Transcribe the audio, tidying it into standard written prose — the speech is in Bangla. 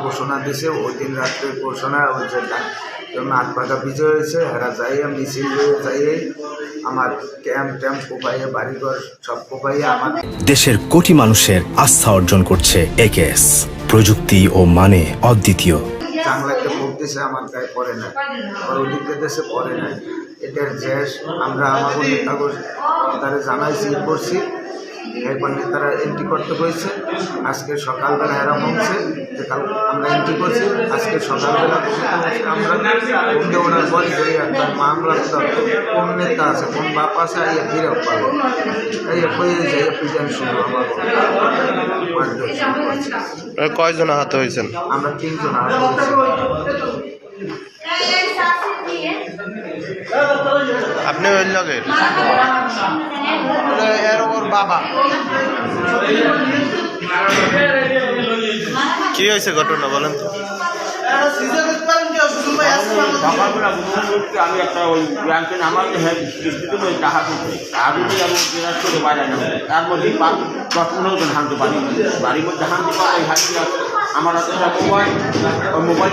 ঘোষণা দিছে ওই দিন রাত্রে ঘোষণা ওই যে আট পাকা বিজয় হয়েছে এরা যাইয়া মিছিল হয়ে যাইয়ে আমার ক্যাম্প কোপাইয়ে বাড়িঘর সব কোপাইয়ে আমার দেশের কোটি মানুষের আস্থা অর্জন করছে একেএস, প্রযুক্তি ও মানে অদ্বিতীয়। বাংলাকে পড়তেছে আমার গায়ে পড়ে না, আর ওদিকে দেশে পড়ে না। এটার শেষ আমরা আমাদের কাগজ তারা জানাইছি করছি, এরপর তারা এন্ট্রি করতে হয়েছে। আজকে সকালবেলা এরা বলছে যে কাল আমরা এন্ট্রি করছি, আজকে সকালবেলা আমরা ঘুমতে ওনার পরে তার মামলা কোন নেতা আছে কোন বাপ আছে আইয়া ফিরে পাবো এই হয়ে যায় প্রেজেন্ট শুরু আমার। কয়জন আহত হয়েছেন? আমরা 3 জন আহত হয়েছি। আপনি ওই লগের ওর বাবা কি হয়েছে ঘটনা বলেন তো? সকালবেলা আমি একটা ওই ব্যাংকে আমাকে ওই টাকা করতে আগে আমি বিরাট করে বাইরে নেব, তার মধ্যে 10-15 জন হানতে পারি, বাড়ির মধ্যে হানতে পারে হাঁটি আমার হাতে মোবাইল ওই মোবাইল